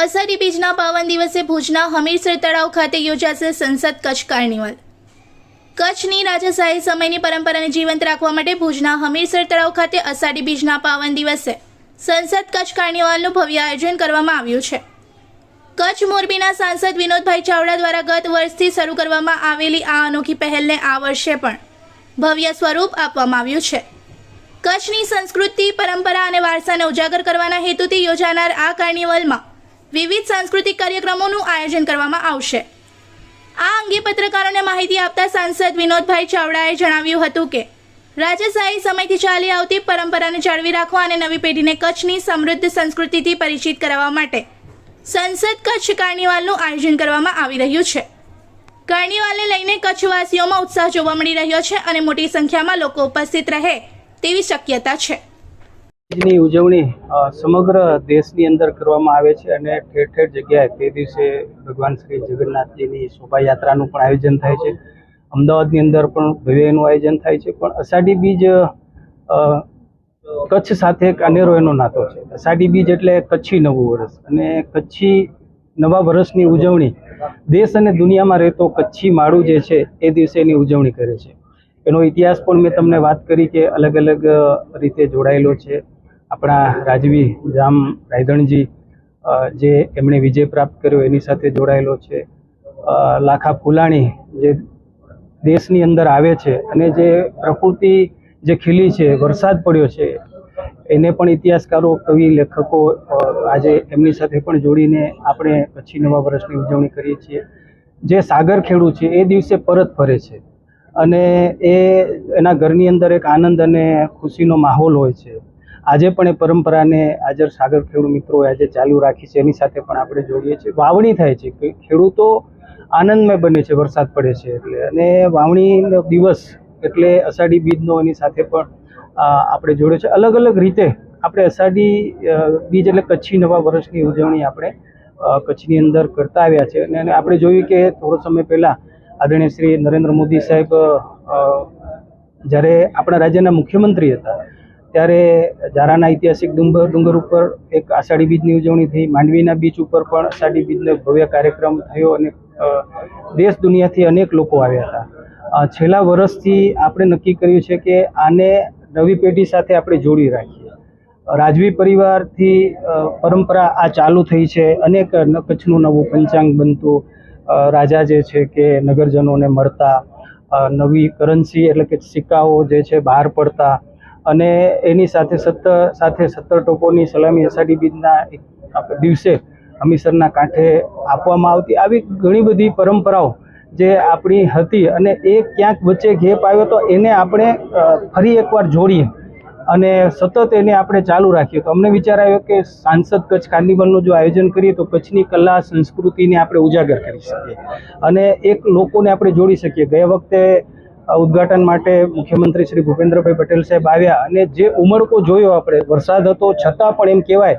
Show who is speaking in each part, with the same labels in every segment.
Speaker 1: અષાઢી બીજના પાવન દિવસે ભુજના હમીરસર તળાવ ખાતે યોજાશે સંસદ કચ્છ કાર્નિવલ। કચ્છની રાજાશાહી સમયની પરંપરાને જીવંત રાખવા માટે ભુજના હમીરસર તળાવ ખાતે અષાઢી બીજના પાવન દિવસે સંસદ કચ્છ કાર્નિવલનું ભવ્ય આયોજન કરવામાં આવ્યું છે। કચ્છ મોરબીના સાંસદ વિનોદભાઈ ચાવડા દ્વારા ગત વર્ષથી શરૂ કરવામાં આવેલી આ અનોખી પહેલને આ વર્ષે પણ ભવ્ય સ્વરૂપ આપવામાં આવ્યું છે। કચ્છની સંસ્કૃતિ, પરંપરા અને વારસાને ઉજાગર કરવાના હેતુથી યોજાનાર આ કાર્નિવલમાં વિવિધ સાંસ્કૃતિક કાર્યક્રમોનું આયોજન કરવામાં આવશે। આ અંગે પત્રકારોને માહિતી આપતા સાંસદ વિનોદભાઈ ચાવડાએ જણાવ્યું હતું કે રાજાશાહી સમયથી ચાલી આવતી પરંપરાને જાળવી રાખવા અને નવી પેઢીને કચ્છની સમૃદ્ધ સંસ્કૃતિથી પરિચિત કરાવવા માટે સંસદ કચ્છ કાર્નિવલનું આયોજન કરવામાં આવી રહ્યું છે। કાર્નિવલને લઈને કચ્છવાસીઓમાં ઉત્સાહ જોવા મળી રહ્યો છે અને મોટી સંખ્યામાં લોકો ઉપસ્થિત રહે તેવી શક્યતા છે।
Speaker 2: ની ઉજવણી સમગ્ર દેશની અંદર કરવામાં આવે છે અને ઠેર ઠેર જગ્યાએ તે દિવસે ભગવાન શ્રી જગન્નાથજીની શોભાયાત્રાનું પણ આયોજન થાય છે। અમદાવાદની અંદર પણ ભવ્યનું આયોજન થાય છે। પણ અષાઢી બીજ કચ્છ સાથે એક અનેરો એનો નાતો છે। અષાઢી બીજ એટલે કચ્છી નવું વર્ષ અને કચ્છી નવા વર્ષની ઉજવણી દેશ અને દુનિયામાં રહેતો કચ્છી માળું જે છે એ દિવસે એની ઉજવણી કરે છે। એનો ઇતિહાસ પણ મેં તમને વાત કરી કે અલગ અલગ રીતે જોડાયેલો છે। આપણા રાજવી જામ રાયધણજી જે એમણે વિજય પ્રાપ્ત કર્યો એની સાથે જોડાયેલો છે। લાખા ફુલાણી જે દેશની અંદર આવે છે અને જે પ્રકૃતિ જે ખીલી છે, વરસાદ પડ્યો છે, એને પણ ઇતિહાસકારો, કવિ, લેખકો આજે એમની સાથે પણ જોડીને આપણે કચ્છી નવા વર્ષની ઉજવણી કરીએ છીએ। જે સાગર ખેડૂ છે એ દિવસે પરત ફરે છે અને એના ઘરની અંદર એક આનંદ અને ખુશીનો માહોલ હોય છે। આજે પણ એ પરંપરાને હાજર સાગર ખેડૂત મિત્રો આજે ચાલુ રાખી છે। એની સાથે પણ આપણે જોઈએ છીએ વાવણી થાય છે કે ખેડૂતો આનંદમય બને છે વરસાદ પડે છે એટલે, અને વાવણીનો દિવસ એટલે અષાઢી બીજનો એની સાથે પણ આપણે જોડે છે। અલગ અલગ રીતે આપણે અષાઢી બીજ એટલે કચ્છી નવા વર્ષની ઉજવણી આપણે કચ્છની અંદર કરતા આવ્યા છે। અને આપણે જોયું કે થોડો સમય પહેલાં આદરણીય શ્રી નરેન્દ્ર મોદી સાહેબ જ્યારે આપણા રાજ્યના મુખ્યમંત્રી હતા ત્યારે ઝારાના ઐતિહાસિક ડુંગર ઉપર એક અષાઢી બીજની ઉજવણી થઈ। માંડવીના બીચ ઉપર પણ અષાઢી બીજનો એક ભવ્ય કાર્યક્રમ થયો અને દેશ દુનિયાથી અનેક લોકો આવ્યા હતા। છેલ્લા વર્ષથી આપણે નક્કી કર્યું છે કે આને નવી પેઢી સાથે આપણે જોડી રાખીએ। રાજવી પરિવારથી પરંપરા આ ચાલુ થઈ છે। અનેક કચ્છનું નવું પંચાંગ બનતું, રાજા જે છે કે નગરજનોને મળતા, નવી કરન્સી એટલે કે સિક્કાઓ જે છે બહાર પડતા અને એની સાથે 17 ટોપોની સલામી અષાઢી બીજના દિવસે હમીરસરના કાંઠે આપવામાં આવતી। આવી ઘણી બધી પરંપરાઓ જે આપણી હતી અને એ ક્યાંક વચ્ચે ગેપ આવ્યો તો એને આપણે ફરી એકવાર જોડીએ અને સતત એને આપણે ચાલુ રાખીએ। તો અમને વિચાર આવ્યો કે સાંસદ કચ્છ કાર્નિવલનું જો આયોજન કરીએ તો કચ્છની કલા સંસ્કૃતિને આપણે ઉજાગર કરી શકીએ અને એક લોકોને આપણે જોડી શકીએ। ગયા વખતે ઉદ્ઘાટન માટે મુખ્યમંત્રી શ્રી ભૂપેન્દ્રભાઈ પટેલ સાહેબ આવ્યા અને જે ઉમળકો જોયો આપણે, વરસાદ હતો છતાં પણ એમ કહેવાય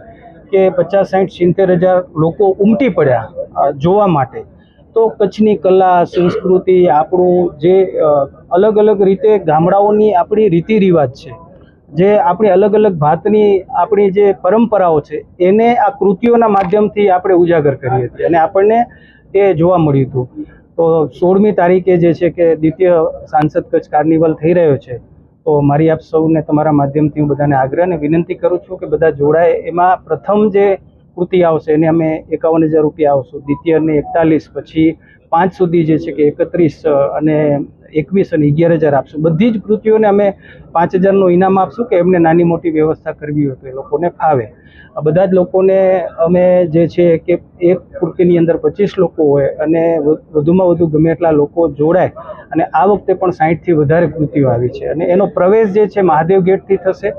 Speaker 2: કે 50, 60, 70 હજાર લોકો ઉમટી પડ્યા જોવા માટે। તો કચ્છની કલા સંસ્કૃતિ, આપણું જે અલગ અલગ રીતે ગામડાઓની આપણી રીતિ રિવાજ છે, જે આપણી અલગ અલગ ભાતની આપણી જે પરંપરાઓ છે એને આ કૃતિઓના માધ્યમથી આપણે ઉજાગર કરી હતી અને આપણને એ જોવા મળ્યું હતું। તો 16મી તારીખે જે છે કે દ્વિતીય સાંસદ કચ્છ કાર્નિવલ થઈ રહ્યો છે। તો મારી આપ સૌને તમારા માધ્યમથી હું બધાને આગ્રહ અને વિનંતી કરું છું કે બધા જોડાય। એમાં પ્રથમ જે કૃતિ આવશે એને અમે 51,000 રૂપિયા આવશું, દ્વિતીયને 41, પછી 5 સુધી જે છે કે 31 અને 21 અને 11,000 આપશું। બધી જ કૃતિઓને અમે 5,000નું ઇનામ આપશું કે એમને નાની મોટી વ્યવસ્થા કરવી હોય તો એ લોકોને ફાવે। બધા જ લોકોને અમે જે છે કે એક કૃતિની અંદર 25 લોકો હોય અને વધુમાં વધુ ગમે એટલા લોકો જોડાય અને આ વખતે પણ 60થી વધારે કૃતિઓ આવી છે અને એનો પ્રવેશ જે છે મહાદેવ ગેટથી થશે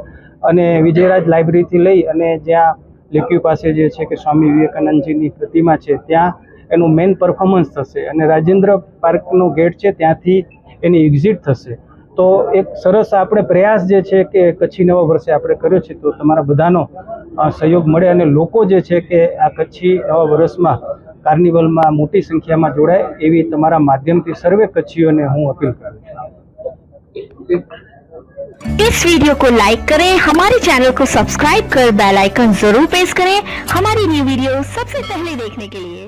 Speaker 2: અને વિજયરાજ લાઇબ્રેરીથી લઈ અને જ્યાં લેક્યુ પાસે જે છે કે સ્વામી વિવેકાનંદજીની પ્રતિમા છે ત્યાં એનું મેઇન પરફોર્મન્સ થશે અને રાજેન્દ્ર પાર્કનો ગેટ છે ત્યાંથી એની એક્ઝિટ થશે। તો એક સરસ આપણે પ્રયાસ જે છે કે કચ્છી નવા વર્ષે આપણે કર્યો છે। તો તમારા બધાનો સહયોગ મળે અને લોકો જે છે કે આ કચ્છી નવા વર્ષમાં કાર્નિવલમાં મોટી સંખ્યામાં જોડાય એવી તમારા માધ્યમથી સર્વે કચ્છીઓને હું અપીલ કરું છું।
Speaker 3: इस इस वीडियो को लाइक करें, हमारे चैनल को सब्सक्राइब कर बेल आइकन जरूर प्रेस करें हमारी न्यू वीडियो सबसे पहले देखने के लिए।